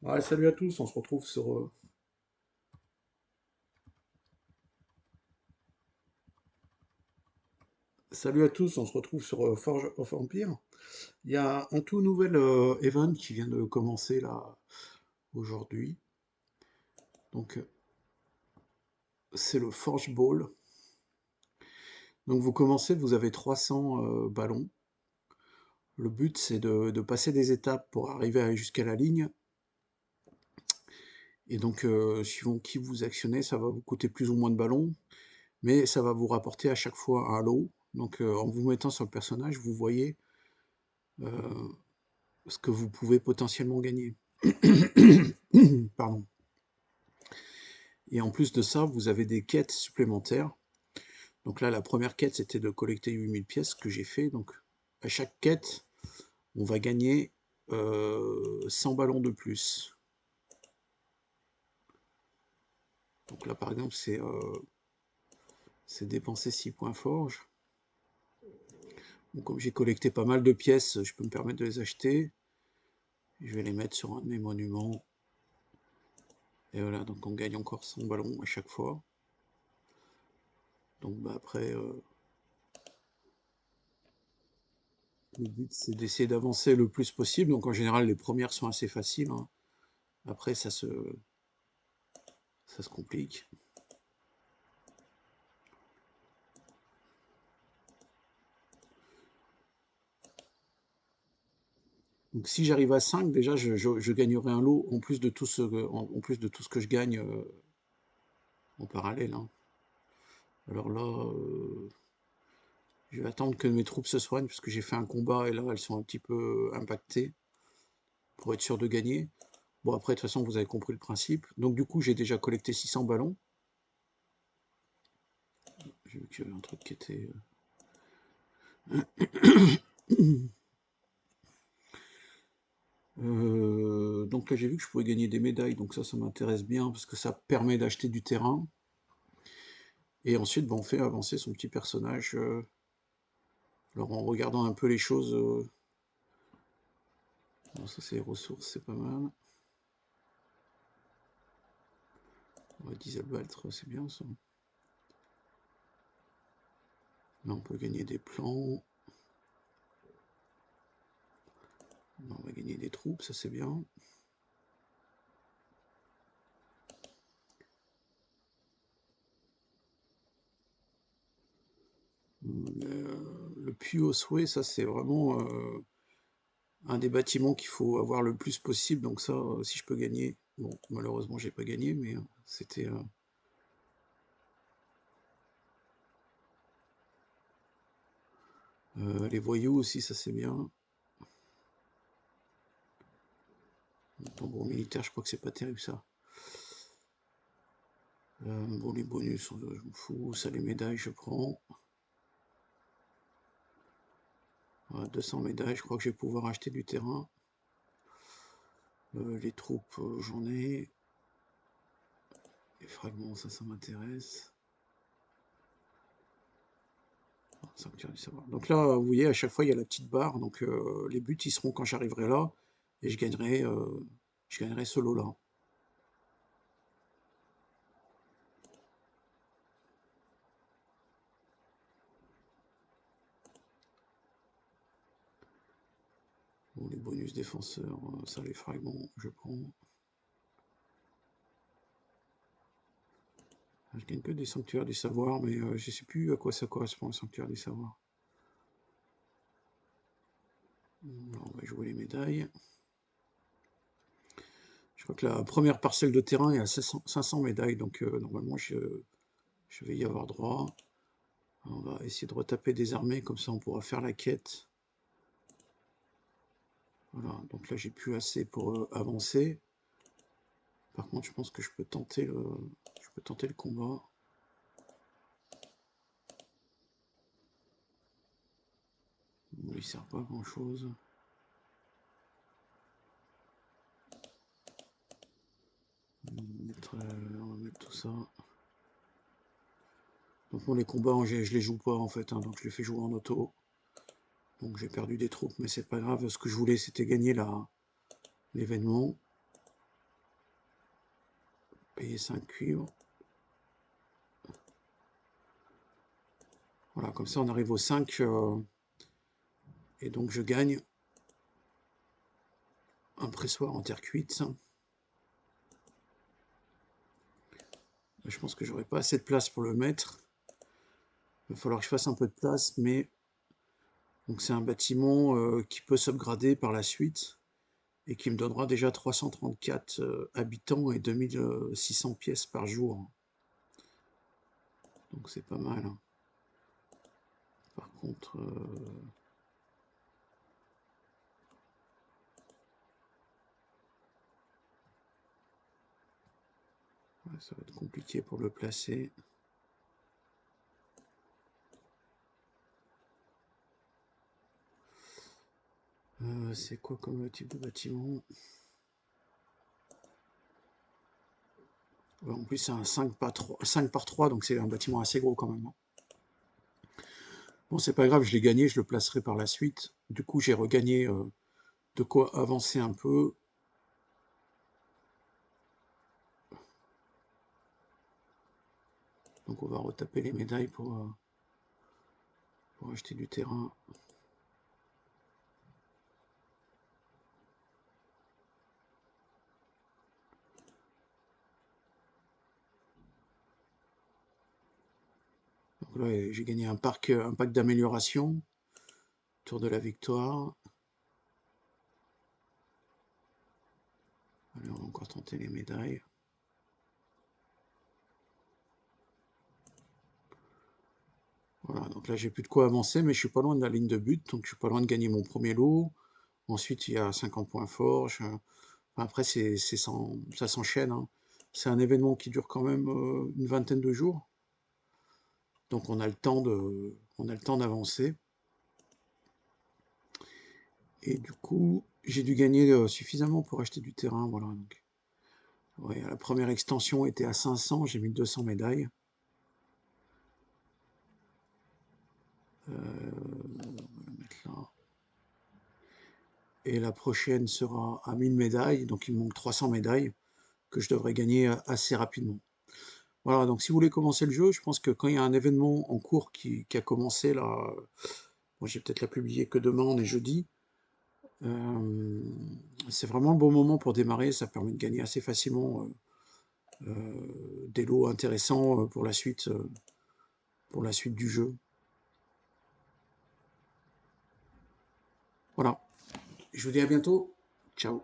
Ouais, salut à tous, on se retrouve sur... Salut à tous, on se retrouve sur Forge of Empire. Il y a un tout nouvel event qui vient de commencer là aujourd'hui. Donc c'est le Forge Ball. Donc vous commencez, vous avez 300 ballons. Le but c'est de passer des étapes pour arriver jusqu'à la ligne. Et donc suivant qui vous actionnez, ça va vous coûter plus ou moins de ballons. Mais ça va vous rapporter à chaque fois un lot. Donc en vous mettant sur le personnage, vous voyez euh, ce que vous pouvez potentiellement gagner. Pardon. Et en plus de ça, vous avez des quêtes supplémentaires. Donc là, la première quête, c'était de collecter 8000 pièces que j'ai fait. Donc à chaque quête, on va gagner 100 ballons de plus. Donc là, par exemple, c'est dépenser 6 points forge. Donc, comme j'ai collecté pas mal de pièces, je peux me permettre de les acheter. Je vais les mettre sur un de mes monuments. Et voilà, donc on gagne encore 100 ballons à chaque fois. Donc bah, après, le but, c'est d'essayer d'avancer le plus possible. Donc en général, les premières sont assez faciles, hein. Après, ça se complique. Donc si j'arrive à 5, déjà, je gagnerai un lot en plus de tout en plus de tout ce que je gagne en parallèle, hein. Alors là, je vais attendre que mes troupes se soignent, parce que j'ai fait un combat et là, elles sont un petit peu impactées pour être sûr de gagner. Bon, après, de toute façon, vous avez compris le principe. Donc du coup, j'ai déjà collecté 600 ballons. J'ai vu qu'il y avait un truc qui était... donc là, j'ai vu que je pouvais gagner des médailles, donc ça m'intéresse bien, parce que ça permet d'acheter du terrain. Et ensuite, ben, on fait avancer son petit personnage. Alors en regardant un peu les choses... bon, ça c'est les ressources, c'est pas mal. Ouais, Dieselbaltre, c'est bien ça. Là, on peut gagner des plans. Là, on va gagner des troupes, ça c'est bien. Le puits au souhait, ça c'est vraiment un des bâtiments qu'il faut avoir le plus possible. Donc ça, si je peux gagner... Bon, malheureusement, j'ai pas gagné, mais c'était... les voyous aussi, ça c'est bien. Le tambour militaire, je crois que c'est pas terrible ça. Bon, les bonus, je m'en fous. Ça, les médailles, je prends. Voilà, 200 médailles, je crois que je vais pouvoir acheter du terrain. Les troupes, j'en ai. Les fragments, ça m'intéresse. Sanctuaire du savoir. Donc là, vous voyez, à chaque fois, il y a la petite barre. Donc les buts, ils seront quand j'arriverai là. Et je gagnerai ce lot-là. Bon, les bonus défenseurs, ça, les fragments, je prends. Je gagne que des sanctuaires du savoir, mais je sais plus à quoi ça correspond, le sanctuaire du savoir. Alors, on va jouer les médailles. Je crois que la première parcelle de terrain est à 500 médailles, donc normalement je vais y avoir droit. On va essayer de retaper des armées, comme ça on pourra faire la quête. Voilà, donc là j'ai plus assez pour avancer. Par contre, je pense que je peux tenter le combat. Bon, il sert pas à grand chose. On va mettre tout ça. Donc bon, les combats, je les joue pas en fait, hein, donc je les fais jouer en auto. Donc j'ai perdu des troupes, mais c'est pas grave. Ce que je voulais, c'était gagner l'événement. et 5 cuivres. Voilà, comme ça on arrive aux 5 et donc je gagne un pressoir en terre cuite. Je pense que j'aurai pas assez de place pour le mettre. Il va falloir que je fasse un peu de place, mais donc c'est un bâtiment qui peut s'upgrader par la suite et qui me donnera déjà 334 habitants et 2600 pièces par jour. Donc c'est pas mal. Par contre, ouais, ça va être compliqué pour le placer. C'est quoi comme type de bâtiment? Ouais, en plus, c'est un 5 par 3, donc c'est un bâtiment assez gros quand même. Bon, c'est pas grave, je l'ai gagné, je le placerai par la suite. Du coup, j'ai regagné de quoi avancer un peu. Donc, on va retaper les médailles pour acheter du terrain. Donc là, j'ai gagné un pack d'amélioration. Tour de la victoire. Allez, on va encore tenter les médailles. Voilà, donc là j'ai plus de quoi avancer, mais je suis pas loin de la ligne de but, donc je suis pas loin de gagner mon premier lot. Ensuite, il y a 50 points forge. Enfin, après, ça s'enchaîne, hein. C'est un événement qui dure quand même une vingtaine de jours. Donc on a le temps d'avancer. Et du coup, j'ai dû gagner suffisamment pour acheter du terrain. Voilà, donc. Ouais, la première extension était à 500, j'ai mis 200 médailles. On va le mettre là. Et la prochaine sera à 1000 médailles, donc il me manque 300 médailles que je devrais gagner assez rapidement. Voilà, donc si vous voulez commencer le jeu, je pense que quand il y a un événement en cours qui a commencé là, moi j'ai peut-être la publier que demain, on est jeudi, euh, c'est vraiment le bon moment pour démarrer, ça permet de gagner assez facilement des lots intéressants pour la suite du jeu. Voilà, je vous dis à bientôt, ciao.